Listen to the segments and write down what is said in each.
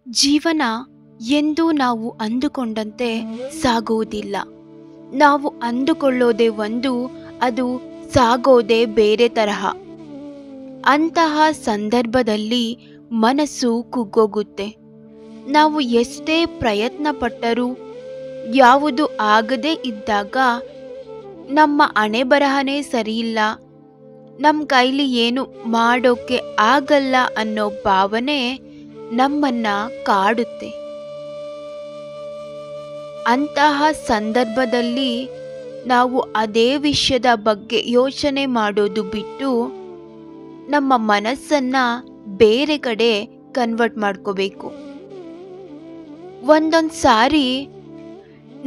ಜೀವನ ಎಂದು ನಾವು ಅಂದುಕೊಂಡಂತೆ ಸಾಗುವುದಿಲ್ಲ. ನಾವು ಅಂದುಕೊಳ್ಳೋದೇ ಒಂದು, ಅದು ಸಾಗೋದೇ ಬೇರೆ ತರಹ. ಅಂತಹ ಸಂದರ್ಭದಲ್ಲಿ ಮನಸ್ಸು ಕುಗ್ಗೋಗುತ್ತೆ. ನಾವು ಎಷ್ಟೇ ಪ್ರಯತ್ನ ಪಟ್ಟರೂ ಯಾವುದು ಆಗದೇ ಇದ್ದಾಗ, ನಮ್ಮ ಹಣೆಬರಹನೇ ಸರಿಯಿಲ್ಲ, ನಮ್ಮ ಕೈಲಿ ಏನು ಮಾಡೋಕ್ಕೆ ಆಗಲ್ಲ ಅನ್ನೋ ಭಾವನೆ ನಮ್ಮನ್ನ ಕಾಡುತ್ತೆ. ಅಂತಹ ಸಂದರ್ಭದಲ್ಲಿ ನಾವು ಅದೇ ವಿಷಯದ ಬಗ್ಗೆ ಯೋಚನೆ ಮಾಡೋದು ಬಿಟ್ಟು ನಮ್ಮ ಮನಸ್ಸನ್ನ ಬೇರೆ ಕಡೆ ಕನ್ವರ್ಟ್ ಮಾಡ್ಕೋಬೇಕು. ಒಂದೊಂದು ಸಾರಿ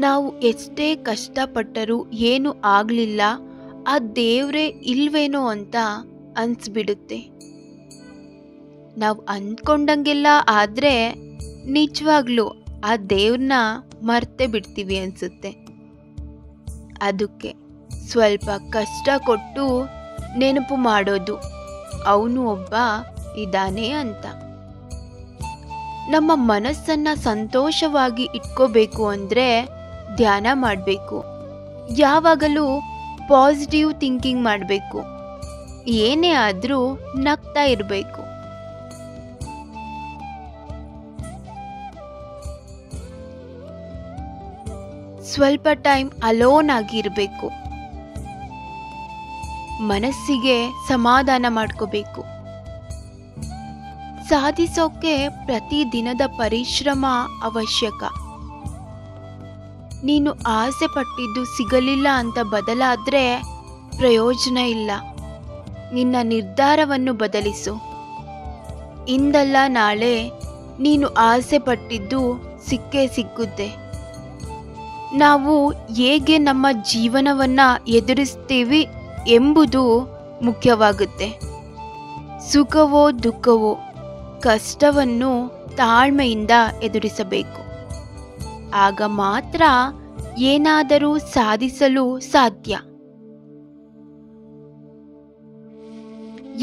ನಾವು ಎಷ್ಟೇ ಕಷ್ಟಪಟ್ಟರೂ ಏನು ಆಗಲಿಲ್ಲ, ಆ ದೇವ್ರೇ ಇಲ್ವೇನೋ ಅಂತ ಅನ್ಸ್ಬಿಡುತ್ತೆ. ನಾವು ಅಂದ್ಕೊಂಡಂಗೆಲ್ಲ ಆದರೆ ನಿಜವಾಗ್ಲೂ ಆ ದೇವ್ರನ್ನ ಮರ್ತೇ ಬಿಡ್ತೀವಿ ಅನ್ಸುತ್ತೆ. ಅದಕ್ಕೆ ಸ್ವಲ್ಪ ಕಷ್ಟ ಕೊಟ್ಟು ನೆನಪು ಮಾಡೋದು, ಅವನು ಒಬ್ಬ ಇದ್ದಾನೆ ಅಂತ. ನಮ್ಮ ಮನಸ್ಸನ್ನ ಸಂತೋಷವಾಗಿ ಇಟ್ಕೋಬೇಕು ಅಂದರೆ ಧ್ಯಾನ ಮಾಡಬೇಕು. ಯಾವಾಗಲೂ ಪಾಸಿಟಿವ್ ಥಿಂಕಿಂಗ್ ಮಾಡಬೇಕು. ಏನೇ ಆದರೂ ನಗ್ತಾ ಇರಬೇಕು. ಸ್ವಲ್ಪ ಟೈಮ್ ಅಲೋನ್ ಆಗಿರಬೇಕು. ಮನಸ್ಸಿಗೆ ಸಮಾಧಾನ ಮಾಡ್ಕೋಬೇಕು. ಸಾಧಿಸೋಕೆ ಪ್ರತಿದಿನದ ಪರಿಶ್ರಮ ಅವಶ್ಯಕ. ನೀನು ಆಸೆ ಪಟ್ಟಿದ್ದು ಸಿಗಲಿಲ್ಲ ಅಂತ ಬದಲಾದ್ರೆ ಪ್ರಯೋಜನ ಇಲ್ಲ. ನಿನ್ನ ನಿರ್ಧಾರವನ್ನು ಬದಲಿಸು. ಇಂದಲ್ಲ ನಾಳೆ ನೀನು ಆಸೆ ಪಟ್ಟಿದ್ದು ಸಿಕ್ಕೇ ಸಿಕ್ಕುತ್ತೆ. ನಾವು ಹೇಗೆ ನಮ್ಮ ಜೀವನವನ್ನ ಎದುರಿಸ್ತೀವಿ ಎಂಬುದು ಮುಖ್ಯವಾಗುತ್ತೆ. ಸುಖವೋ ದುಃಖವೋ ಕಷ್ಟವನ್ನು ತಾಳ್ಮೆಯಿಂದ ಎದುರಿಸಬೇಕು. ಆಗ ಮಾತ್ರ ಏನಾದರೂ ಸಾಧಿಸಲು ಸಾಧ್ಯ.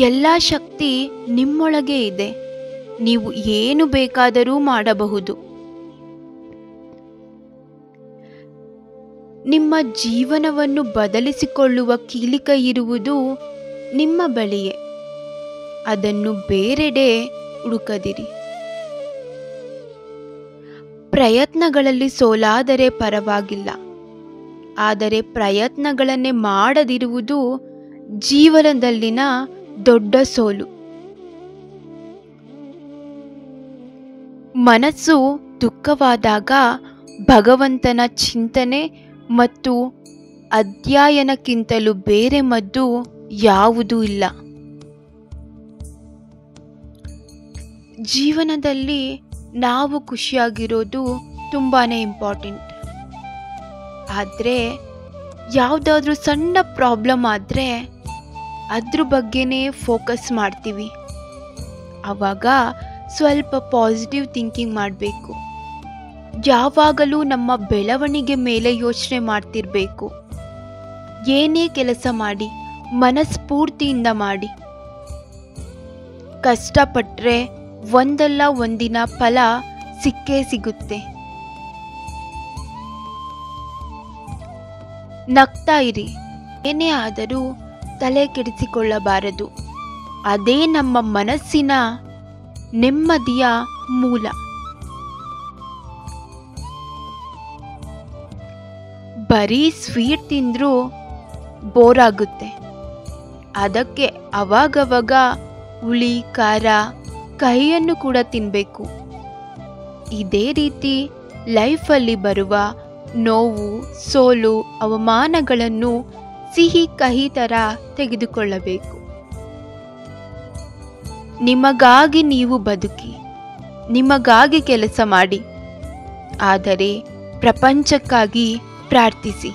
ಎಲ್ಲ ಶಕ್ತಿ ನಿಮ್ಮೊಳಗೆ ಇದೆ. ನೀವು ಏನು ಬೇಕಾದರೂ ಮಾಡಬಹುದು. ನಿಮ್ಮ ಜೀವನವನ್ನು ಬದಲಿಸಿಕೊಳ್ಳುವ ಕೀಲಿಕೈ ಇರುವುದು ನಿಮ್ಮ ಬಳಿಯೇ. ಅದನ್ನು ಬೇರೆಡೆ ಹುಡುಕದಿರಿ. ಪ್ರಯತ್ನಗಳಲ್ಲಿ ಸೋಲಾದರೆ ಪರವಾಗಿಲ್ಲ, ಆದರೆ ಪ್ರಯತ್ನಗಳನ್ನೇ ಮಾಡದಿರುವುದು ಜೀವನದಲ್ಲಿನ ದೊಡ್ಡ ಸೋಲು. ಮನಸ್ಸು ದುಃಖವಾದಾಗ ಭಗವಂತನ ಚಿಂತನೆ ಮತ್ತು ಅಧ್ಯಯನಕ್ಕಿಂತಲೂ ಬೇರೆ ಮದ್ದು ಯಾವುದೂ ಇಲ್ಲ. ಜೀವನದಲ್ಲಿ ನಾವು ಖುಷಿಯಾಗಿರೋದು ತುಂಬಾ ಇಂಪಾರ್ಟೆಂಟ್. ಆದರೆ ಯಾವುದಾದ್ರೂ ಸಣ್ಣ ಪ್ರಾಬ್ಲಮ್ ಆದರೆ ಅದ್ರ ಬಗ್ಗೆನೇ ಫೋಕಸ್ ಮಾಡ್ತೀವಿ. ಆವಾಗ ಸ್ವಲ್ಪ ಪಾಸಿಟಿವ್ ಥಿಂಕಿಂಗ್ ಮಾಡಬೇಕು. ಯಾವಾಗಲೂ ನಮ್ಮ ಬೆಳವಣಿಗೆ ಮೇಲೆ ಯೋಚನೆ ಮಾಡ್ತಿರ್ಬೇಕು. ಏನೇ ಕೆಲಸ ಮಾಡಿ ಮನಸ್ಫೂರ್ತಿಯಿಂದ ಮಾಡಿ. ಕಷ್ಟಪಟ್ಟರೆ ಒಂದಲ್ಲ ಒಂದಿನ ಫಲ ಸಿಕ್ಕೇ ಸಿಗುತ್ತೆ. ನಗ್ತಾ ಇರಿ. ಏನೇ ಆದರೂ ತಲೆ ಕೆಡಿಸಿಕೊಳ್ಳಬಾರದು. ಅದೇ ನಮ್ಮ ಮನಸ್ಸಿನ ನೆಮ್ಮದಿಯ ಮೂಲ. ಬರೀ ಸ್ವೀಟ್ ತಿಂದ್ರೂ ಬೋರ್ ಆಗುತ್ತೆ. ಅದಕ್ಕೆ ಅವಾಗವಾಗ ಹುಳಿ ಖಾರ ಕಹಿಯನ್ನು ಕೂಡ ತಿನ್ನಬೇಕು. ಇದೇ ರೀತಿ ಲೈಫಲ್ಲಿ ಬರುವ ನೋವು, ಸೋಲು, ಅವಮಾನಗಳನ್ನು ಸಿಹಿ ಕಹಿ ಥರ ತೆಗೆದುಕೊಳ್ಳಬೇಕು. ನಿಮಗಾಗಿ ನೀವು ಬದುಕಿ, ನಿಮಗಾಗಿ ಕೆಲಸ ಮಾಡಿ, ಆದರೆ ಪ್ರಪಂಚಕ್ಕಾಗಿ ಪ್ರಾರ್ಥಿಸಿ.